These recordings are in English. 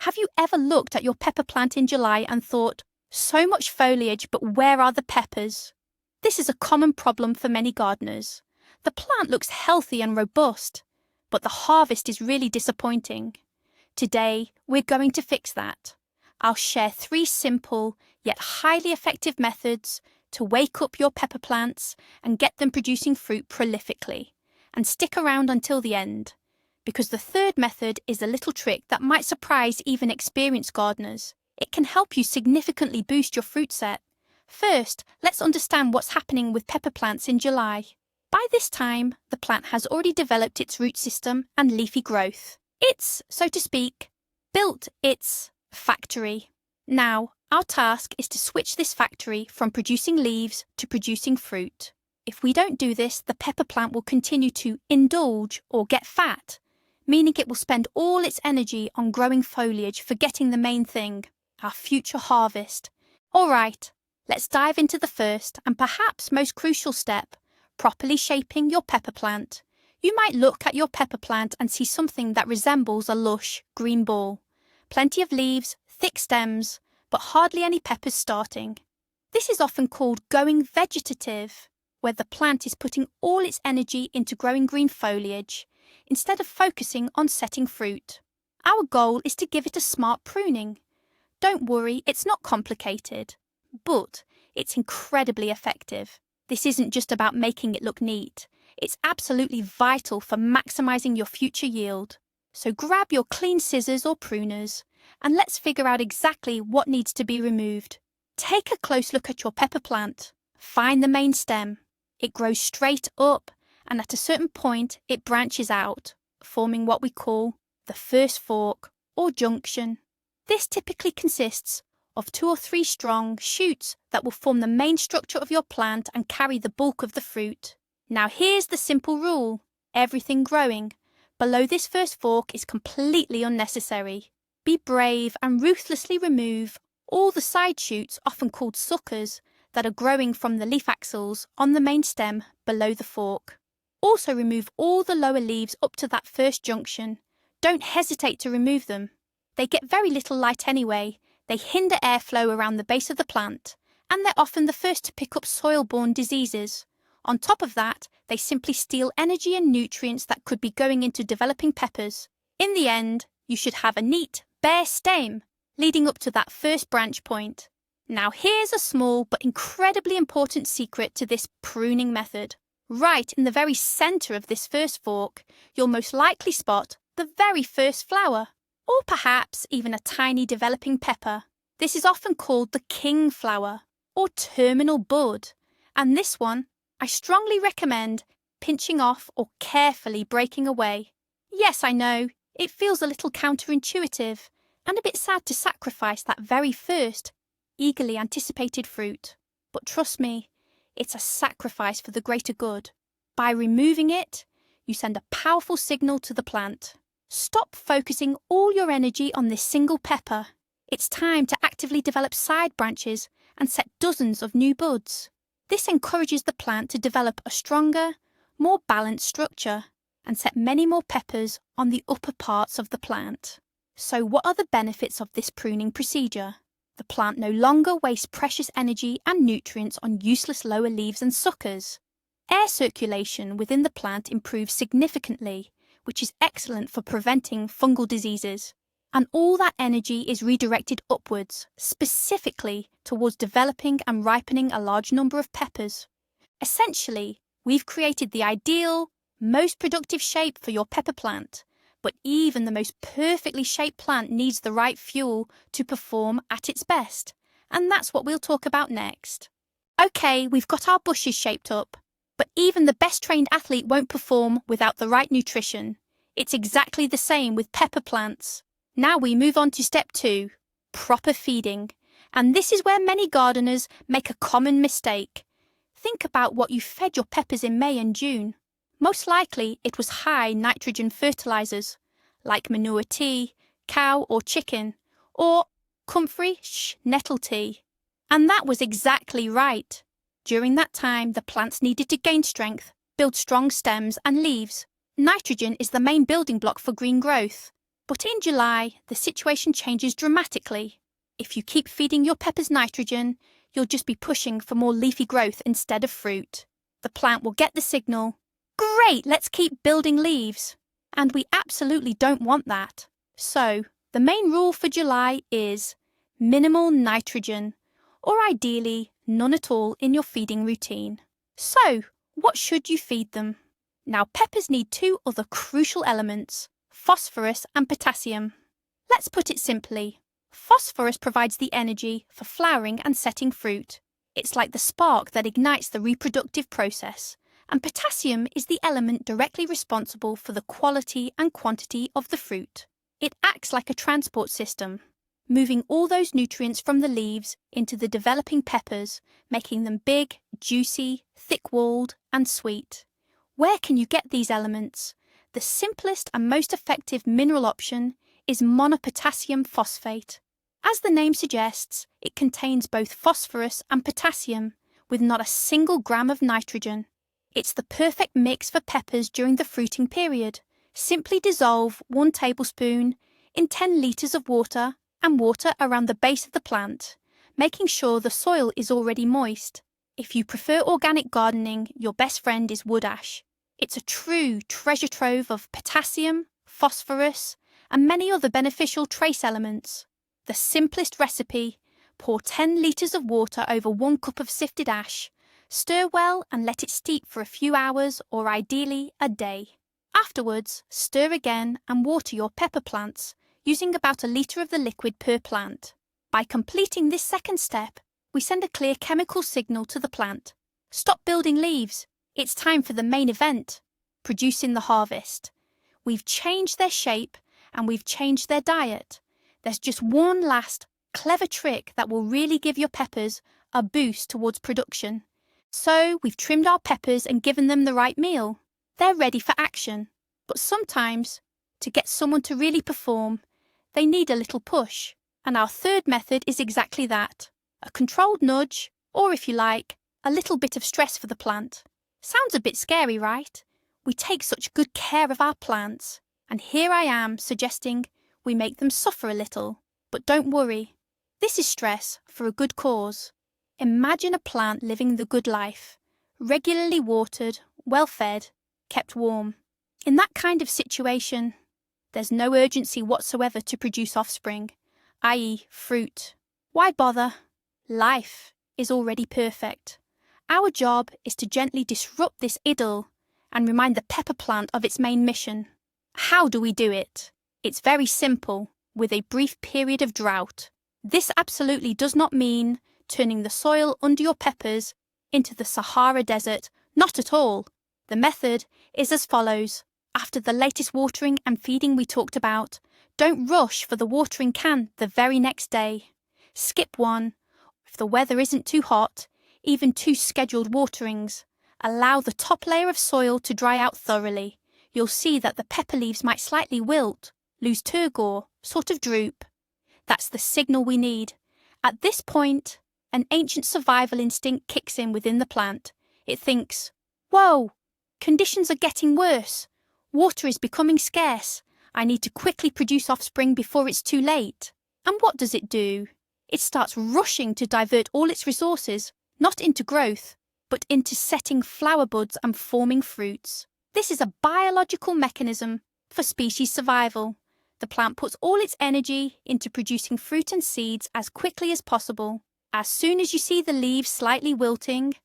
Have you ever looked at your pepper plant in July and thought, so much foliage, but where are the peppers? This is a common problem for many gardeners. The plant looks healthy and robust, but the harvest is really disappointing. Today, we're going to fix that. I'll share 3 simple yet highly effective methods to wake up your pepper plants and get them producing fruit prolifically. And stick around until the end, because the third method is a little trick that might surprise even experienced gardeners. It can help you significantly boost your fruit set. First, let's understand what's happening with pepper plants in July. By this time, the plant has already developed its root system and leafy growth. It's, so to speak, built its factory. Now, our task is to switch this factory from producing leaves to producing fruit. If we don't do this, the pepper plant will continue to indulge or get fat, meaning it will spend all its energy on growing foliage, forgetting the main thing, our future harvest. All right, let's dive into the first and perhaps most crucial step, properly shaping your pepper plant. You might look at your pepper plant and see something that resembles a lush green ball. Plenty of leaves, thick stems, but hardly any peppers starting. This is often called going vegetative, where the plant is putting all its energy into growing green foliage, instead of focusing on setting fruit. Our goal is to give it a smart pruning. Don't worry, it's not complicated, but it's incredibly effective. This isn't just about making it look neat. It's absolutely vital for maximizing your future yield. So grab your clean scissors or pruners, and let's figure out exactly what needs to be removed. Take a close look at your pepper plant. Find the main stem. It grows straight up, and at a certain point it branches out, forming what we call the first fork or junction. This typically consists of 2 or 3 strong shoots that will form the main structure of your plant and carry the bulk of the fruit. Now here's the simple rule. Everything growing below this first fork is completely unnecessary. Be brave and ruthlessly remove all the side shoots, often called suckers, that are growing from the leaf axils on the main stem below the fork. Also remove all the lower leaves up to that first junction. Don't hesitate to remove them. They get very little light anyway, they hinder airflow around the base of the plant, and they're often the first to pick up soil-borne diseases. On top of that, they simply steal energy and nutrients that could be going into developing peppers. In the end, you should have a neat, bare stem leading up to that first branch point. Now here's a small but incredibly important secret to this pruning method. Right in the very centre of this first fork, you'll most likely spot the very first flower, or perhaps even a tiny developing pepper. This is often called the king flower, or terminal bud, and this one I strongly recommend pinching off or carefully breaking away. Yes, I know, it feels a little counterintuitive, and a bit sad to sacrifice that very first, eagerly anticipated fruit. But trust me, it's a sacrifice for the greater good. By removing it, you send a powerful signal to the plant. Stop focusing all your energy on this single pepper. It's time to actively develop side branches and set dozens of new buds. This encourages the plant to develop a stronger, more balanced structure and set many more peppers on the upper parts of the plant. So what are the benefits of this pruning procedure? The plant no longer wastes precious energy and nutrients on useless lower leaves and suckers. Air circulation within the plant improves significantly, which is excellent for preventing fungal diseases. And all that energy is redirected upwards, specifically towards developing and ripening a large number of peppers. Essentially, we've created the ideal, most productive shape for your pepper plant. But even the most perfectly shaped plant needs the right fuel to perform at its best. And that's what we'll talk about next. Okay, we've got our bushes shaped up, but even the best trained athlete won't perform without the right nutrition. It's exactly the same with pepper plants. Now we move on to step 2, proper feeding. And this is where many gardeners make a common mistake. Think about what you fed your peppers in May and June. Most likely it was high nitrogen fertilizers, like manure tea, cow or chicken, or comfrey nettle tea. And that was exactly right. During that time, the plants needed to gain strength, build strong stems and leaves. Nitrogen is the main building block for green growth. But in July, the situation changes dramatically. If you keep feeding your peppers nitrogen, you'll just be pushing for more leafy growth instead of fruit. The plant will get the signal, "Great, let's keep building leaves." And we absolutely don't want that. So, the main rule for July is minimal nitrogen, or ideally none at all in your feeding routine. So, what should you feed them? Now, peppers need two other crucial elements, phosphorus and potassium. Let's put it simply. Phosphorus provides the energy for flowering and setting fruit. It's like the spark that ignites the reproductive process, and potassium is the element directly responsible for the quality and quantity of the fruit. It acts like a transport system, moving all those nutrients from the leaves into the developing peppers, making them big, juicy, thick-walled, and sweet. Where can you get these elements? The simplest and most effective mineral option is monopotassium phosphate. As the name suggests, it contains both phosphorus and potassium, with not a single gram of nitrogen. It's the perfect mix for peppers during the fruiting period. Simply dissolve 1 tablespoon in 10 litres of water and water around the base of the plant, making sure the soil is already moist. If you prefer organic gardening, your best friend is wood ash. It's a true treasure trove of potassium, phosphorus, and many other beneficial trace elements. The simplest recipe: pour 10 litres of water over 1 cup of sifted ash, stir well and let it steep for a few hours or ideally a day. Afterwards, stir again and water your pepper plants, using about a litre of the liquid per plant. By completing this second step, we send a clear chemical signal to the plant. Stop building leaves. It's time for the main event, producing the harvest. We've changed their shape and we've changed their diet. There's just one last clever trick that will really give your peppers a boost towards production. So we've trimmed our peppers and given them the right meal. They're ready for action. But sometimes, to get someone to really perform, they need a little push. And our third method is exactly that. A controlled nudge, or if you like, a little bit of stress for the plant. Sounds a bit scary, right? We take such good care of our plants. And here I am suggesting we make them suffer a little. But don't worry. This is stress for a good cause. Imagine a plant living the good life, regularly watered, well fed, kept warm. In that kind of situation, there's no urgency whatsoever to produce offspring, i.e. fruit. Why bother? Life is already perfect. Our job is to gently disrupt this idyll and remind the pepper plant of its main mission. How do we do it? It's very simple, with a brief period of drought. This absolutely does not mean turning the soil under your peppers into the Sahara Desert, not at all. The method is as follows. After the latest watering and feeding we talked about, don't rush for the watering can the very next day. Skip one. If the weather isn't too hot, even 2 scheduled waterings. Allow the top layer of soil to dry out thoroughly. You'll see that the pepper leaves might slightly wilt, lose turgor, sort of droop. That's the signal we need. At this point, an ancient survival instinct kicks in within the plant. It thinks, "Whoa, conditions are getting worse. Water is becoming scarce. I need to quickly produce offspring before it's too late." And what does it do? It starts rushing to divert all its resources, not into growth, but into setting flower buds and forming fruits. This is a biological mechanism for species survival. The plant puts all its energy into producing fruit and seeds as quickly as possible. As soon as you see the leaves slightly wilting,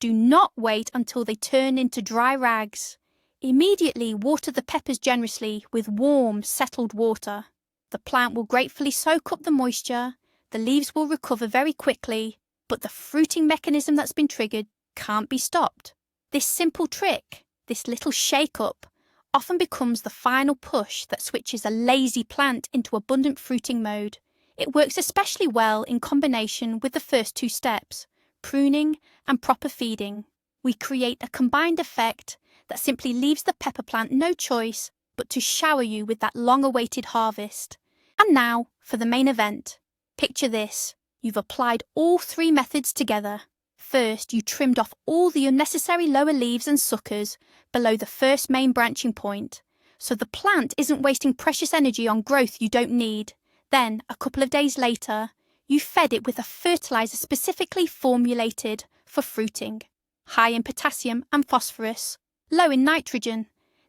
do not wait until they turn into dry rags. Immediately water the peppers generously with warm, settled water. The plant will gratefully soak up the moisture, the leaves will recover very quickly, but the fruiting mechanism that's been triggered can't be stopped. This simple trick, this little shake-up, often becomes the final push that switches a lazy plant into abundant fruiting mode. It works especially well in combination with the first 2 steps, pruning and proper feeding. We create a combined effect that simply leaves the pepper plant no choice but to shower you with that long-awaited harvest. And now for the main event. Picture this. You've applied all 3 methods together. First, you trimmed off all the unnecessary lower leaves and suckers below the first main branching point. so the plant isn't wasting precious energy on growth you don't need. Then, a couple of days later, you fed it with a fertilizer specifically formulated for fruiting, high in potassium and phosphorus, low in nitrogen.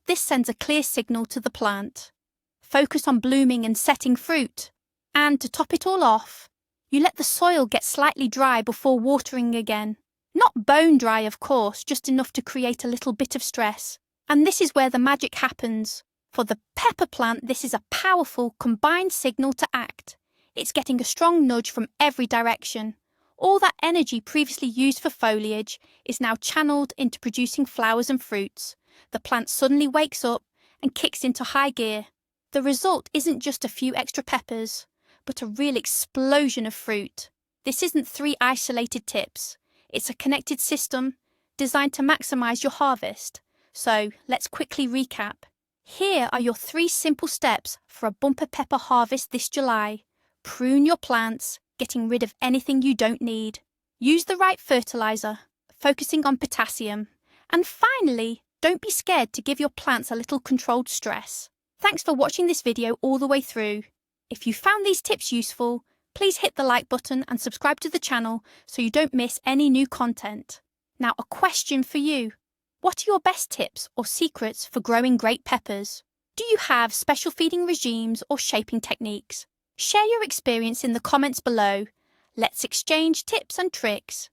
This sends a clear signal to the plant. Focus on blooming and setting fruit. And to top it all off, you let the soil get slightly dry before watering again. Not bone dry, of course, just enough to create a little bit of stress. And this is where the magic happens. For the pepper plant, this is a powerful combined signal to act. It's getting a strong nudge from every direction. All that energy previously used for foliage is now channeled into producing flowers and fruits. The plant suddenly wakes up and kicks into high gear. The result isn't just a few extra peppers, but a real explosion of fruit. This isn't 3 isolated tips. It's a connected system designed to maximize your harvest. So let's quickly recap. Here are your 3 simple steps for a bumper pepper harvest this July. Prune your plants, getting rid of anything you don't need. Use the right fertilizer, focusing on potassium. And finally, don't be scared to give your plants a little controlled stress. Thanks for watching this video all the way through. If you found these tips useful, please hit the like button and subscribe to the channel so you don't miss any new content. Now, a question for you. What are your best tips or secrets for growing great peppers? Do you have special feeding regimes or shaping techniques? Share your experience in the comments below. Let's exchange tips and tricks.